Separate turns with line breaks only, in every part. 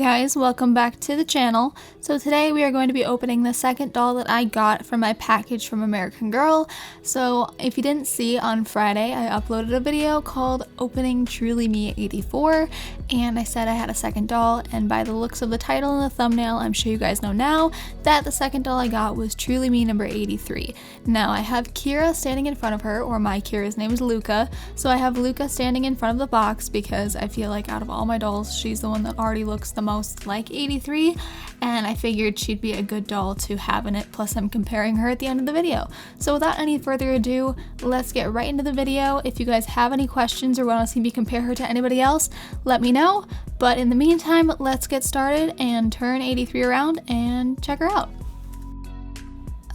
guys, welcome back to the channel. So today we are going to be opening the second doll that I got from my package from American Girl. So if you didn't see, on Friday I uploaded a video called Opening Truly Me 84, and I said I had a second doll, and by the looks of the title and the thumbnail, I'm sure you guys know now that the second doll I got was Truly Me number 83. Now I have Kira standing in front of her, or my Kira's name is Luca, so I have Luca standing in front of the box because I feel like out of all my dolls, she's the one that already looks the most like 83, and I figured she'd be a good doll to have in it, plus I'm comparing her at the end of the video. So without any further ado, let's get right into the video. If you guys have any questions or want to see me compare her to anybody else, let me know, but in the meantime, let's get started and turn 83 around and check her out.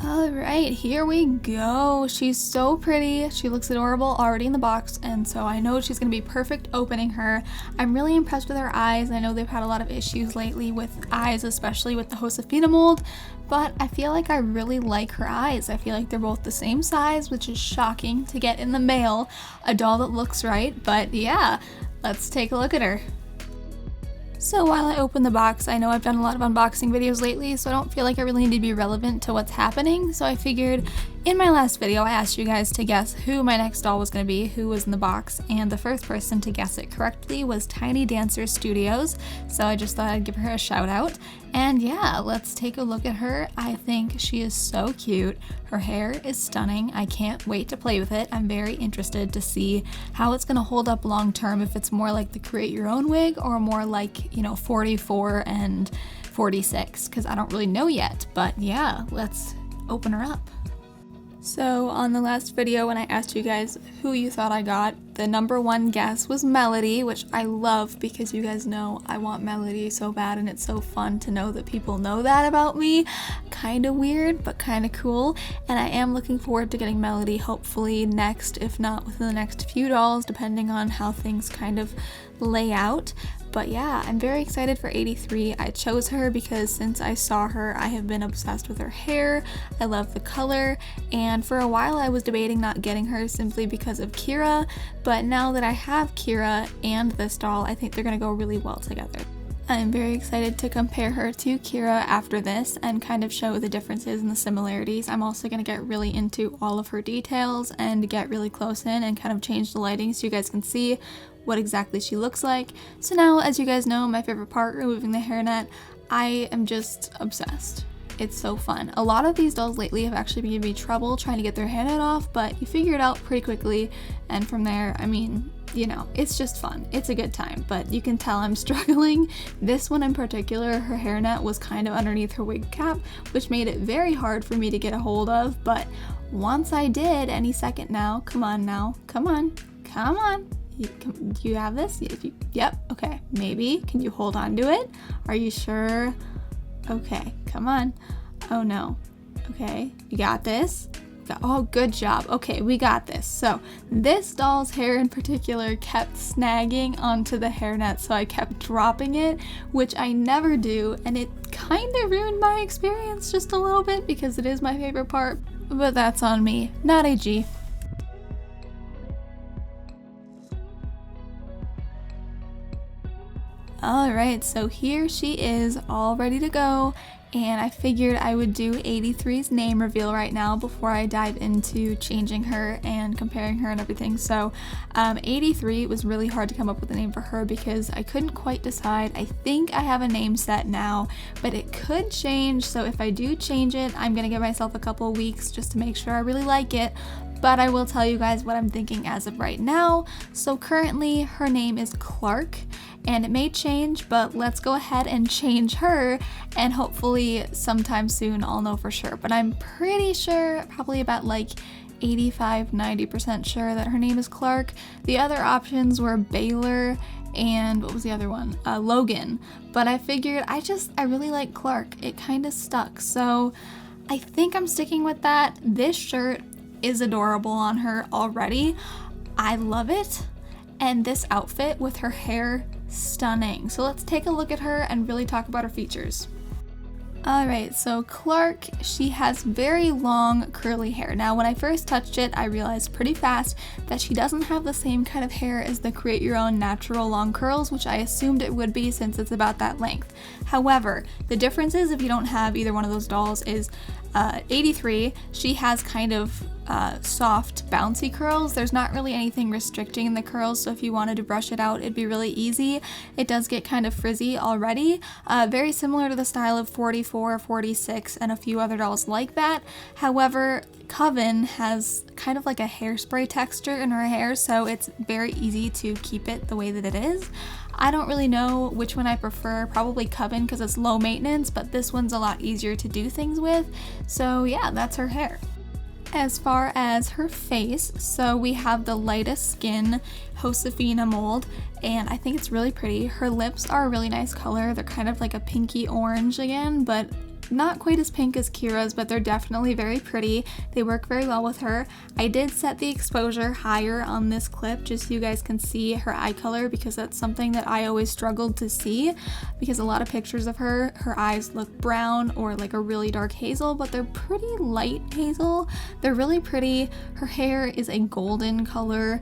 Alright, here we go. She's so pretty. She looks adorable already in the box, and so I know she's going to be perfect opening her. I'm really impressed with her eyes. I know they've had a lot of issues lately with eyes, especially with the Josefina mold, but I feel like I really like her eyes. I feel like they're both the same size, which is shocking to get in the mail, a doll that looks right, but yeah, let's take a look at her. So while I open the box, I know I've done a lot of unboxing videos lately, so I don't feel like I really need to be relevant to what's happening, so I figured in my last video I asked you guys to guess who my next doll was going to be, who was in the box, and the first person to guess it correctly was Tiny Dancer Studios, so I just thought I'd give her a shout out. And yeah, let's take a look at her. I think she is so cute. Her hair is stunning. I can't wait to play with it. I'm very interested to see how it's going to hold up long term, if it's more like the create your own wig or more like, 44 and 46, because I don't really know yet. But yeah, let's open her up. So on the last video when I asked you guys who you thought I got, the number one guess was Melody, which I love because you guys know I want Melody so bad, and it's so fun to know that people know that about me. Kind of weird, but kind of cool, and I am looking forward to getting Melody hopefully next, if not within the next few dolls, depending on how things kind of lay out. But yeah, I'm very excited for 83. I chose her because since I saw her, I have been obsessed with her hair. I love the color, and for a while I was debating not getting her simply because of Kira, but now that I have Kira and this doll, I think they're gonna go really well together. I'm very excited to compare her to Kira after this and kind of show the differences and the similarities. I'm also going to get really into all of her details and get really close in and kind of change the lighting so you guys can see what exactly she looks like. So now, as you guys know, my favorite part, removing the hairnet, I am just obsessed. It's so fun. A lot of these dolls lately have actually been giving me trouble trying to get their hairnet off, but you figure it out pretty quickly, and from there, I mean, it's just fun. It's a good time, but you can tell I'm struggling. This one in particular, her hairnet was kind of underneath her wig cap, which made it very hard for me to get a hold of, but once I did, any second now, come on now, come on. Do you have this? Yep, okay, maybe. Can you hold on to it? Are you sure? Okay, come on. Oh no. Okay, you got this? Oh, good job. Okay, we got this. So this doll's hair in particular kept snagging onto the hairnet, so I kept dropping it, which I never do, and it kind of ruined my experience just a little bit because it is my favorite part, but that's on me, not AGIG. Alright, so here she is, all ready to go, and I figured I would do 83's name reveal right now before I dive into changing her and comparing her and everything. So 83 was really hard to come up with a name for her because I couldn't quite decide. I think I have a name set now, but it could change, so if I do change it, I'm gonna give myself a couple weeks just to make sure I really like it. But I will tell you guys what I'm thinking as of right now. So currently her name is Clark, and it may change, but let's go ahead and change her, and hopefully sometime soon I'll know for sure. But I'm pretty sure, probably about like 85-90% sure that her name is Clark. The other options were Baylor and what was the other one? Logan. But I figured I really like Clark. It kind of stuck, so I think I'm sticking with that. This shirt is adorable on her already. I love it. And this outfit with her hair, stunning. So let's take a look at her and really talk about her features. Alright, so Clark, she has very long curly hair. Now when I first touched it, I realized pretty fast that she doesn't have the same kind of hair as the Create Your Own natural long curls, which I assumed it would be since it's about that length. However, the difference is if you don't have either one of those dolls is 83, she has kind of soft bouncy curls. There's not really anything restricting the curls, so if you wanted to brush it out, it'd be really easy. It does get kind of frizzy already, very similar to the style of 44, 46, and a few other dolls like that. However, Coven has kind of like a hairspray texture in her hair, so it's very easy to keep it the way that it is. I don't really know which one I prefer, probably Coven because it's low maintenance, but this one's a lot easier to do things with. So yeah, that's her hair. As far as her face, so we have the lightest skin Josefina mold, and I think it's really pretty. Her lips are a really nice color. They're kind of like a pinky orange again, but not quite as pink as Kira's, but they're definitely very pretty. They work very well with her. I did set the exposure higher on this clip just so you guys can see her eye color, because that's something that I always struggled to see, because a lot of pictures of her eyes look brown or like a really dark hazel, but they're pretty light hazel. They're really pretty. Her hair is a golden color.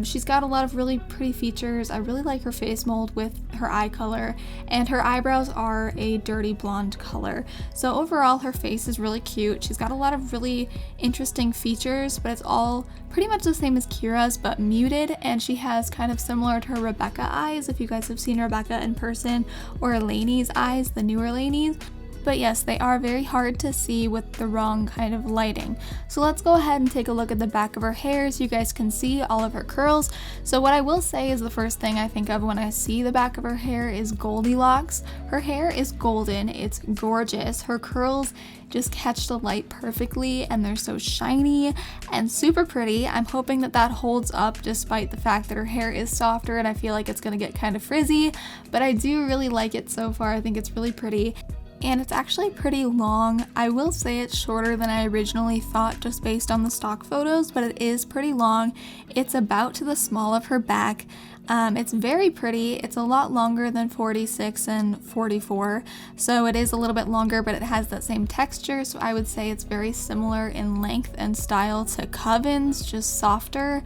She's got a lot of really pretty features. I really like her face mold with her eye color, and her eyebrows are a dirty blonde color. So overall, her face is really cute. She's got a lot of really interesting features, but it's all pretty much the same as Kira's, but muted, and she has kind of similar to her Rebecca eyes, if you guys have seen Rebecca in person, or Lainey's eyes, the newer Lainey's. But yes, they are very hard to see with the wrong kind of lighting. So let's go ahead and take a look at the back of her hair so you guys can see all of her curls. So what I will say is the first thing I think of when I see the back of her hair is Goldilocks. Her hair is golden, it's gorgeous. Her curls just catch the light perfectly, and they're so shiny and super pretty. I'm hoping that that holds up despite the fact that her hair is softer and I feel like it's gonna get kind of frizzy, but I do really like it so far. I think it's really pretty. And it's actually pretty long. I will say it's shorter than I originally thought just based on the stock photos, but it is pretty long. It's about to the small of her back. It's very pretty. It's a lot longer than 46 and 44, so it is a little bit longer, but it has that same texture, so I would say it's very similar in length and style to Coven's, just softer.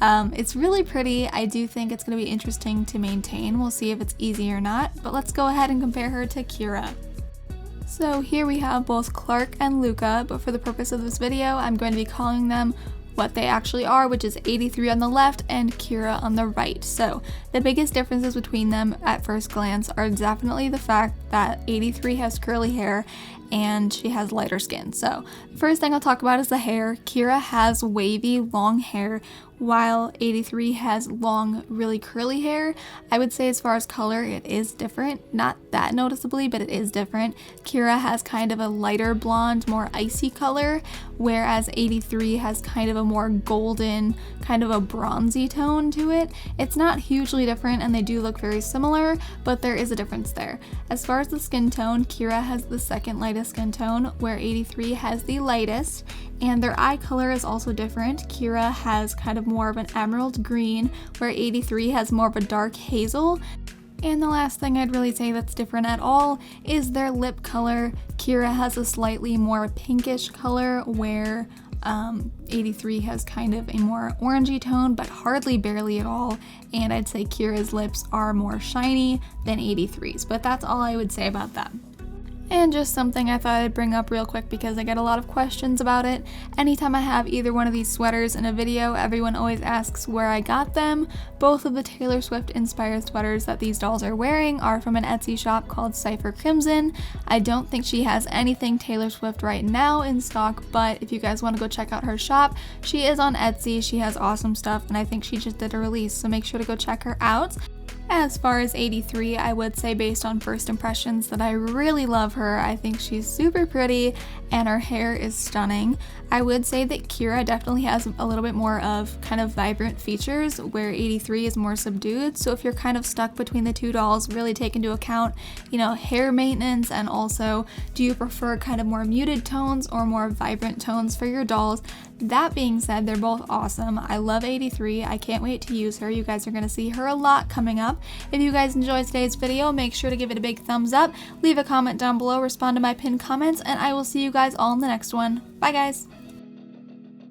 It's really pretty. I do think it's going to be interesting to maintain. We'll see if it's easy or not, but let's go ahead and compare her to Kira. So here we have both Clark and Luca, but for the purpose of this video, I'm going to be calling them what they actually are, which is 83 on the left and Kira on the right. So the biggest differences between them at first glance are definitely the fact that 83 has curly hair and she has lighter skin. So the first thing I'll talk about is the hair. Kira has wavy, long hair, while 83 has long, really curly hair. I would say as far as color, it is different. Not that noticeably, but it is different. Kira has kind of a lighter blonde, more icy color, whereas 83 has kind of a more golden, kind of a bronzy tone to it. It's not hugely different, and they do look very similar, but there is a difference there. As far as the skin tone, Kira has the second lightest skin tone, where 83 has the lightest, and their eye color is also different. Kira has kind of more of an emerald green, where 83 has more of a dark hazel. And the last thing I'd really say that's different at all is their lip color. Kira has a slightly more pinkish color, where 83 has kind of a more orangey tone, but hardly barely at all. And I'd say Kira's lips are more shiny than 83's, but that's all I would say about that. And just something I thought I'd bring up real quick because I get a lot of questions about it. Anytime I have either one of these sweaters in a video, everyone always asks where I got them. Both of the Taylor Swift inspired sweaters that these dolls are wearing are from an Etsy shop called Cypher Crimson. I don't think she has anything Taylor Swift right now in stock, but if you guys want to go check out her shop, she is on Etsy. She has awesome stuff, and I think she just did a release, so make sure to go check her out. As far as 83, I would say based on first impressions that I really love her. I think she's super pretty and her hair is stunning. I would say that Kira definitely has a little bit more of kind of vibrant features, where 83 is more subdued. So if you're kind of stuck between the two dolls, really take into account, hair maintenance, and also do you prefer kind of more muted tones or more vibrant tones for your dolls. That being said, they're both awesome. I love 83. I can't wait to use her. You guys are going to see her a lot coming up. shop. If you guys enjoyed today's video, make sure to give it a big thumbs up, leave a comment down below, respond to my pinned comments, and I will see you guys all in the next one. Bye guys!